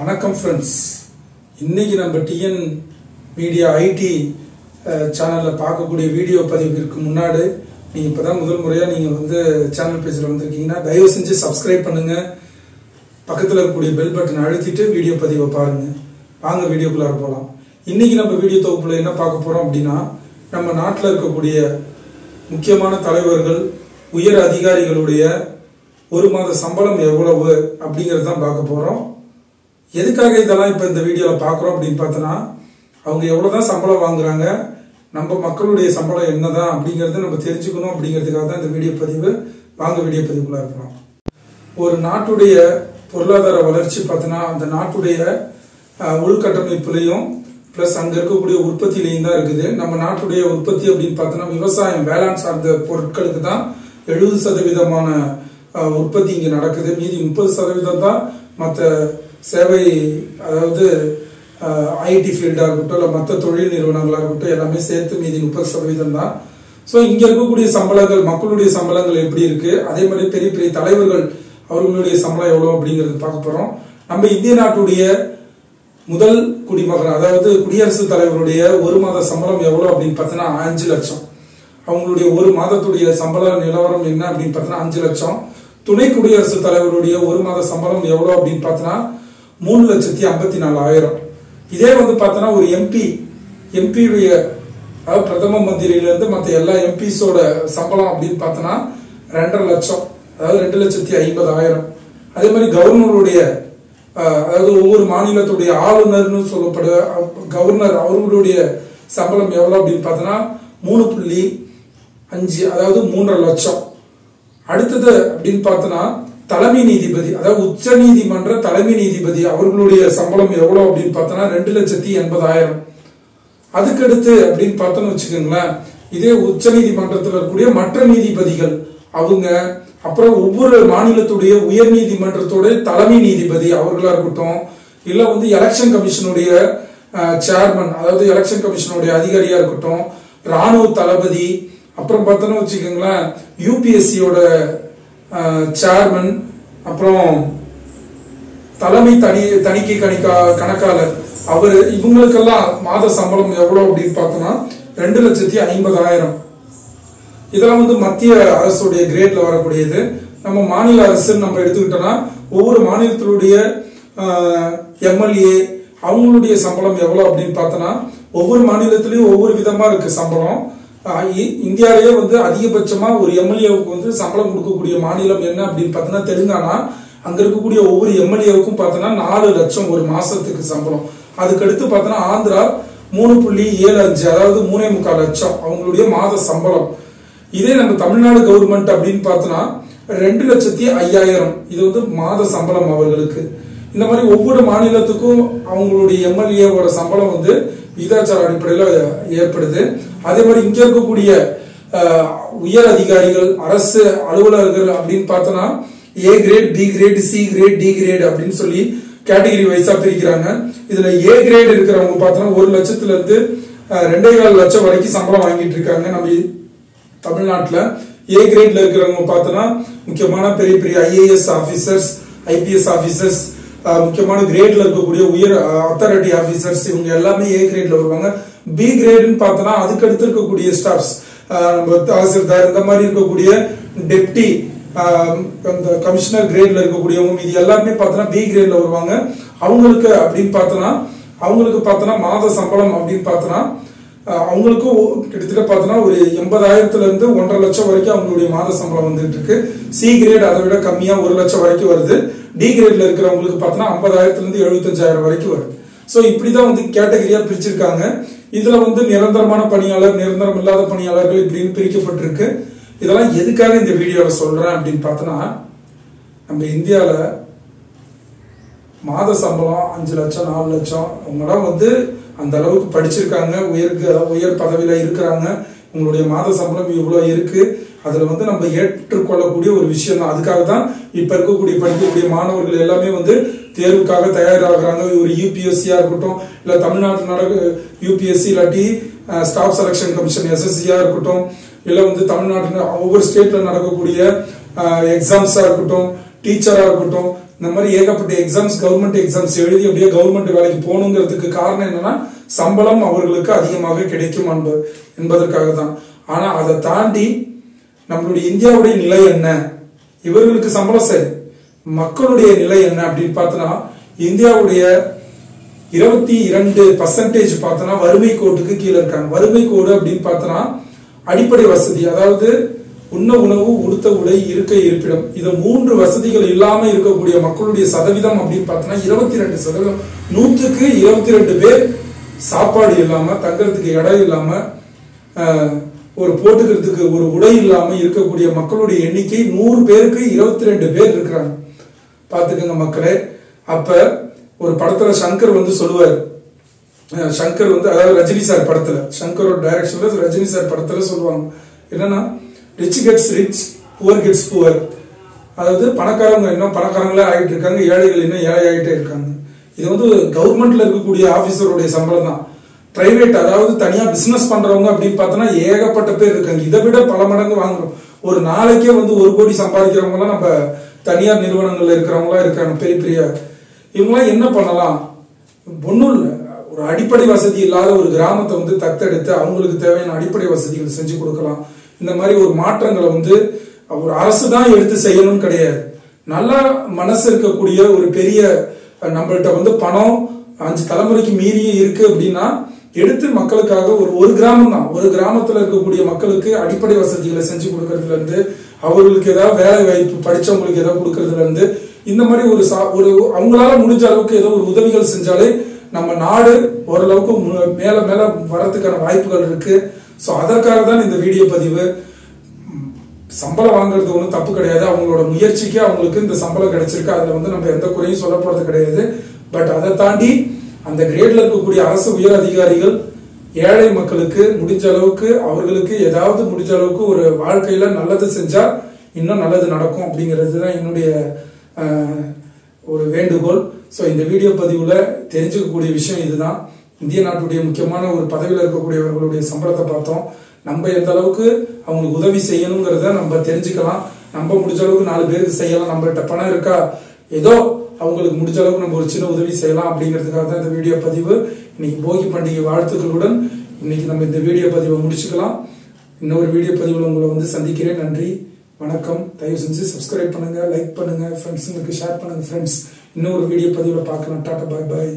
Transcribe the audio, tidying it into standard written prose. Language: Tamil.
வணக்கம் ஃப்ரெண்ட்ஸ். இன்னைக்கு நம்ம டிஎன் மீடியா ஐடி சேனலில் பார்க்கக்கூடிய வீடியோ பதிவிற்கு முன்னாடி நீங்கள் இப்போ தான் முதல் முறையாக நீங்கள் வந்து சேனல் பேஜில் வந்திருக்கீங்கன்னா தயவு செஞ்சு சப்ஸ்கிரைப் பண்ணுங்கள். பக்கத்தில் இருக்கக்கூடிய பெல் பட்டன் அழுத்திட்டு வீடியோ பதிவை பாருங்கள். வாங்க வீடியோக்குள்ளார போகலாம். இன்னைக்கு நம்ம வீடியோ தொகுப்பில் என்ன பார்க்க போகிறோம் அப்படின்னா, நம்ம நாட்டில் இருக்கக்கூடிய முக்கியமான தலைவர்கள், உயர் அதிகாரிகளுடைய ஒரு மாத சம்பளம் எவ்வளவு அப்படிங்கிறது தான் பார்க்க போகிறோம். எதுக்காக இதெல்லாம் இப்போ இந்த வீடியோவில் பார்க்குறோம் அப்படின்னு பார்த்தோன்னா, அவங்க எவ்வளோதான் சம்பளம் வாங்குறாங்க, நம்ம மக்களுடைய சம்பளம் என்னதான் அப்படிங்கிறத நம்ம தெரிஞ்சுக்கணும் அப்படிங்கிறதுக்காக தான் இந்த வீடியோ பதிவு. வாங்க வீடியோ பதிவுக்குள்ள இருக்கலாம். ஒரு நாட்டுடைய பொருளாதார வளர்ச்சி பார்த்தோன்னா, அந்த நாட்டுடைய உள்கட்டமைப்புலையும் பிளஸ் அங்கே இருக்கக்கூடிய உற்பத்திலையும் தான் இருக்குது. நம்ம நாட்டுடைய உற்பத்தி அப்படின்னு பார்த்தோன்னா, விவசாயம் வேளாண் சார்ந்த பொருட்களுக்கு தான் 70% உற்பத்தி இங்கே நடக்குது. மீதி 30% தான் மற்ற சேவை, அதாவது ஐடி ஃபீல்டாக இருக்கட்டும், இல்லை மற்ற தொழில் நிறுவனங்களாக இருக்கட்டும், எல்லாமே சேர்த்து மீதி 30% தான். ஸோ இங்கே இருக்கக்கூடிய சம்பளங்கள், மக்களுடைய சம்பளங்கள் எப்படி இருக்கு, அதே மாதிரி பெரிய பெரிய தலைவர்கள் அவர்களுடைய சம்பளம் எவ்வளோ அப்படிங்கிறது பார்க்க போகிறோம். நம்ம இந்திய நாட்டுடைய முதல் குடிமகன், அதாவது குடியரசுத் தலைவருடைய ஒரு மாத சம்பளம் எவ்வளோ அப்படின்னு பார்த்தோன்னா 5 லட்சம். அவங்களுடைய ஒரு மாதத்துடைய சம்பள நிலவரம் என்ன அப்படின்னு பார்த்தோன்னா 5 லட்சம். துணை குடியரசுத் தலைவருடைய ஒரு மாத சம்பளம் எவ்வளோ அப்படின்னு பார்த்தோன்னா 3,54,000. இதே வந்து பார்த்தோன்னா ஒரு எம்பியுடைய, அதாவது பிரதம மந்திரியிலிருந்து மற்ற எல்லா எம்பிஸோட சம்பளம் அப்படின்னு பார்த்தோன்னா 2.5 லட்சம், அதாவது 2,50,000. அதே மாதிரி கவர்னருடைய, அதாவது ஒவ்வொரு மாநிலத்துடைய ஆளுநர்னு சொல்லப்படுற கவர்னர், அவர்களுடைய சம்பளம் எவ்வளோ அப்படின்னு பார்த்தோன்னா 3.5, அதாவது 3.5 லட்சம். அடுத்தது அப்படின்னு பார்த்தோன்னா தலைமை நீதிபதி, அதாவது உச்ச நீதிமன்ற தலைமை நீதிபதி, அவர்களுடைய சம்பளம் எவ்வளவு அப்படின்னு பார்த்தோன்னா 2,80,000. அதுக்கடுத்து அப்படின்னு பார்த்தோன்னு வச்சுக்கோங்களேன், இதே உச்ச நீதிமன்றத்தில் இருக்கக்கூடிய மற்ற நீதிபதிகள் அவங்க, அப்புறம் ஒவ்வொரு மாநிலத்துடைய உயர் நீதிமன்றத்தோட தலைமை நீதிபதி அவர்களா இருக்கட்டும், இல்ல வந்து எலெக்ஷன் கமிஷனுடைய சேர்மன், அதாவது எலெக்ஷன் கமிஷனுடைய அதிகாரியா இருக்கட்டும், ராணுவ தளபதி, அப்புறம் பார்த்தோன்னு வச்சுக்கோங்களேன் யூபிஎஸ்சியோட சேர்மன், அப்புறம் தலைமை தணிக்கை கணக்காளர், அவர், இவங்களுக்கெல்லாம் மாத சம்பளம் எவ்வளவு அப்படின்னு பார்த்தோம்னா 2,50,000. இதெல்லாம் வந்து மத்திய அரசுடைய கிரேட்ல வரக்கூடியது. நம்ம மாநில அரசு நம்ம எடுத்துக்கிட்டோம்னா, ஒவ்வொரு மாநிலத்தினுடைய எம்எல்ஏ அவங்களுடைய சம்பளம் எவ்வளவு அப்படின்னு பார்த்தோம்னா, ஒவ்வொரு மாநிலத்திலயும் ஒவ்வொரு விதமா இருக்கு சம்பளம். இந்தியாவிலேயே வந்து அதிகபட்சமா ஒரு எம்எல்ஏவுக்கு வந்து சம்பளம் கொடுக்கக்கூடிய மாநிலம் என்ன அப்படின்னு பார்த்தோன்னா தெலுங்கானா. அங்க இருக்கக்கூடிய ஒவ்வொரு எம்எல்ஏவுக்கும் பார்த்தோன்னா 4 லட்சம் ஒரு மாசத்துக்கு சம்பளம். அதுக்கடுத்து பார்த்தோன்னா ஆந்திரா 3.75, அதாவது 3.25 லட்சம் அவங்களுடைய மாத சம்பளம். இதே நம்ம தமிழ்நாடு கவர்மெண்ட் அப்படின்னு பார்த்தோன்னா 2,05,000, இது வந்து மாத சம்பளம் அவர்களுக்கு. இந்த மாதிரி ஒவ்வொரு மாநிலத்துக்கும் அவங்களுடைய எம்எல்ஏவோட சம்பளம் வந்து விகிதாச்சார அடிப்படையில் ஏற்படுது. அதே மாதிரி இங்க இருக்கக்கூடிய உயர் அதிகாரிகள், அரசு அலுவலர்கள் அப்படின்னு பார்த்தோன்னா A grade, B grade, C grade, D grade அப்படின்னு சொல்லி கேட்டகரி வைஸா பிரிக்கிறாங்க. இதுல ஏ கிரேட் இருக்கிறவங்க பார்த்தோன்னா 1 லட்சத்துல இருந்து 2.25 லட்சம் வரைக்கும் சம்பளம் வாங்கிட்டு இருக்காங்க நம்ம தமிழ்நாட்டில். ஏ கிரேட்ல இருக்கிறவங்க பார்த்தோன்னா முக்கியமான பெரிய பெரிய ஐஏஎஸ் ஆபீசர்ஸ், ஐபிஎஸ் ஆபீசர்ஸ், முக்கியமான கிரேட்ல இருக்கக்கூடிய உயர் அத்தாரிட்டி ஆபீசர்ஸ், இவங்க எல்லாமே ஏ கிரேட்ல வருவாங்க. பி கிரேட்னு பார்த்தோன்னா அதுக்கு அடுத்து இருக்கக்கூடிய ஸ்டாஃப்ஸ், தாசில்தார், இந்த மாதிரி இருக்கக்கூடிய டெப்டி கமிஷனர் கிரேட்ல இருக்கக்கூடியவங்க, இது எல்லாருமே பார்த்தோன்னா பி கிரேட்ல வருவாங்க. அவங்களுக்கு அப்படின்னு பார்த்தோன்னா மாத சம்பளம் அப்படின்னு பார்த்தோன்னா அவங்களுக்கு கிட்டத்தட்ட பார்த்தோன்னா ஒரு 80,000 இருந்து 1.5 லட்சம் வரைக்கும் அவங்களுடைய மாத சம்பளம் வந்துட்டு இருக்கு. சி கிரேட் அதை விட கம்மியா 1 லட்சம் வரைக்கும் வருது. டி கிரேட்ல இருக்கிறவங்களுக்கு பார்த்தோன்னா 50,000 இருந்து 75,000 வரைக்கும் வருது. ஸோ இப்படிதான் வந்து கேட்டகரியா பிரிச்சிருக்காங்க. இதுல வந்து நிரந்தரமான பணியாளர், நிரந்தரம் இல்லாத பணியாளர்கள் இப்படின்னு பிரிக்கப்பட்டிருக்கு. இதெல்லாம் எதுக்காக இந்த வீடியோல சொல்றேன் அப்படின்னு பார்த்தோன்னா, நம்ம இந்தியால மாத சம்பளம் 5 லட்சம் 4 லட்சம், அவங்களாம் வந்து அந்த அளவுக்கு படிச்சிருக்காங்க, உயர் பதவியில இருக்கிறாங்க, உங்களுடைய மாத சம்பளம் இவ்வளவு இருக்கு, அதுல வந்து நம்ம ஏற்றுக்கொள்ளக்கூடிய ஒரு விஷயம் தான். அதுக்காக தான் இப்ப இருக்கக்கூடிய படிக்கக்கூடிய மாணவர்கள் எல்லாமே வந்து தேர்வுக்காக தயாராகிறாங்க. ஒரு யூபிஎஸ்சியா இருக்கட்டும், இல்ல தமிழ்நாட்டில் நடக்க யூபிஎஸ்சி, இல்லாட்டி ஸ்டாஃப் செலக்ஷன் கமிஷன் எஸ்எஸ்சியா இருக்கட்டும், இல்ல வந்து தமிழ்நாட்டில் ஒவ்வொரு ஸ்டேட்ல நடக்கக்கூடிய எக்ஸாம்ஸா இருக்கட்டும், டீச்சரா இருக்கட்டும், இந்த மாதிரி ஏகப்பட்ட எக்ஸாம்ஸ், கவர்மெண்ட் எக்ஸாம்ஸ் எழுதி அப்படியே கவர்மெண்ட் வேலைக்கு போகணுங்கிறதுக்கு காரணம் என்னன்னா சம்பளம் அவர்களுக்கு அதிகமாக கிடைக்கும் என்பதற்காக தான். ஆனா அதை தாண்டி நம்மளுடைய இந்தியாவுடைய நிலை என்ன, இவர்களுக்கு சம்பளம் சரி, மக்களுடைய நிலை என்ன அப்படின்னு பார்த்தோன்னா இந்தியாவுடைய 22% பார்த்தோன்னா வறுமை கோட்டுக்கு கீழே இருக்காங்க. வறுமை கோடு அப்படின்னு பார்த்தோன்னா அடிப்படை வசதி, அதாவது உண்ண உணவு, உடுத்த உடை, இருக்க இருப்பிடம், இது 3 வசதிகள் இல்லாம இருக்கக்கூடிய மக்களுடைய சதவீதம் அப்படின்னு பார்த்தோன்னா 22%. 100க்கு 22 பேர் சாப்பாடு இல்லாம, தங்கறதுக்கு இடம் இல்லாம, ஒரு போட்டுக்கிறதுக்கு ஒரு உடை இல்லாம இருக்கக்கூடிய மக்களுடைய எண்ணிக்கை 100 பேருக்கு 22 பேர் இருக்கிறாங்க. பாத்துக்கங்க மக்களே. அப்ப ஒரு படத்துல சங்கர் வந்து சொல்லுவார், சங்கர் வந்து அதாவது ரஜினி சார் படத்துல, சங்கரோட டைரக்ஷன்ல ரஜினி சார் படத்துல சொல்லுவாங்க என்னன்னா, rich gets rich, poor gets poor. அதாவது பணக்காரங்க இன்னும் பணக்காரங்களே ஆகிட்டு இருக்காங்க, ஏழைகள் இன்னும் ஏழை ஆகிட்டே இருக்காங்க. இது வந்து கவர்மெண்ட்ல இருக்கக்கூடிய ஆபீசருடைய சம்பளம் தான். பிரைவேட், அதாவது தனியா பிசினஸ் பண்றவங்க அப்படின்னு பார்த்தோன்னா ஏகப்பட்ட பேர் இருக்காங்க. இதை விட பல மடங்கு வாங்குறோம். ஒரு நாளைக்கே வந்து 1 கோடி சம்பாதிக்கிறவங்க எல்லாம் நம்ம தனியார் நிறுவனங்கள்ல இருக்கிறவங்களா இருக்காங்க, பெரிய பெரிய. இவங்களாம் என்ன பண்ணலாம்? ஒன்றும் இல்லை, ஒரு அடிப்படை வசதி இல்லாத ஒரு கிராமத்தை வந்து தத்தெடுத்து அவங்களுக்கு தேவையான அடிப்படை வசதிகள் செஞ்சு கொடுக்கலாம். இந்த மாதிரி ஒரு மாற்றங்களை வந்து ஒரு அரசு தான் எடுத்து செய்யணும்னு கிடையாது. நல்லா மனசு இருக்கக்கூடிய ஒரு பெரிய, நம்மள்கிட்ட வந்து பணம் 5 தலைமுறைக்கு மீறியே இருக்கு அப்படின்னா எடுத்து மக்களுக்காக ஒரு கிராமம் தான், ஒரு கிராமத்துல இருக்கக்கூடிய மக்களுக்கு அடிப்படை வசதிகளை செஞ்சு கொடுக்கறதுல இருந்து, அவர்களுக்கு ஏதாவது வேலை வாய்ப்பு, படிச்சவங்களுக்கு ஏதாவது கொடுக்கறதுல இருந்து, இந்த மாதிரி ஒரு அவங்களால முடிஞ்ச அளவுக்கு ஏதோ ஒரு உதவிகள் செஞ்சாலே நம்ம நாடு ஓரளவுக்கு மேல மேல வரதுக்கான வாய்ப்புகள் இருக்கு. ஸோ அதற்காக தான் இந்த வீடியோ பதிவு. சம்பளம் வாங்குறது ஒன்றும் தப்பு கிடையாது, அவங்களோட முயற்சிக்கு அவங்களுக்கு இந்த சம்பளம் கிடைச்சிருக்கு, அதுல வந்து நம்ம எந்த குறையும் சொல்ல போறது கிடையாது. பட் அதை தாண்டி அந்த கிரேட்ல இருக்கக்கூடிய அரசு உயர் அதிகாரிகள் ஏழை மக்களுக்கு முடிஞ்ச அளவுக்கு, அவர்களுக்கு ஏதாவது முடிஞ்ச அளவுக்கு ஒரு வாழ்க்கையில நல்லது செஞ்சா இன்னும் நல்லது நடக்கும் அப்படிங்கிறது தான் என்னுடைய ஒரு வேண்டுகோள். ஸோ இந்த வீடியோ பதிவுல தெரிஞ்சுக்கக்கூடிய விஷயம் இதுதான். இந்திய நாட்டுடைய முக்கியமான ஒரு பதவியில் இருக்கக்கூடியவர்களுடைய சம்பளத்தை பார்த்தோம். நம்ம எந்த அளவுக்கு அவங்களுக்கு உதவி செய்யணுங்கிறத நம்ம தெரிஞ்சுக்கலாம். நம்ம முடிஞ்ச அளவுக்கு 4 பேருக்கு செய்யலாம். நம்மகிட்ட பணம் இருக்கா, ஏதோ அவங்களுக்கு முடிஞ்ச அளவுக்கு நம்ம ஒரு சின்ன உதவி செய்யலாம் அப்படிங்கிறதுக்காக தான் இந்த வீடியோ பதிவு. இன்னைக்கு போகி பண்டிகை வாழ்த்துக்களுடன் இன்னைக்கு நம்ம இந்த வீடியோ பதிவை முடிச்சுக்கலாம். இன்னொரு வீடியோ பதிவில் உங்களை வந்து சந்திக்கிறேன். நன்றி, வணக்கம். தயவு செஞ்சு சப்ஸ்கிரைப் பண்ணுங்க, லைக் பண்ணுங்க, ஃப்ரெண்ட்ஸுங்களுக்கு ஷேர் பண்ணுங்க. ஃப்ரெண்ட்ஸ், இன்னொரு வீடியோ பதிவில் பார்க்கலாம். டாடா, பாய் பாய்.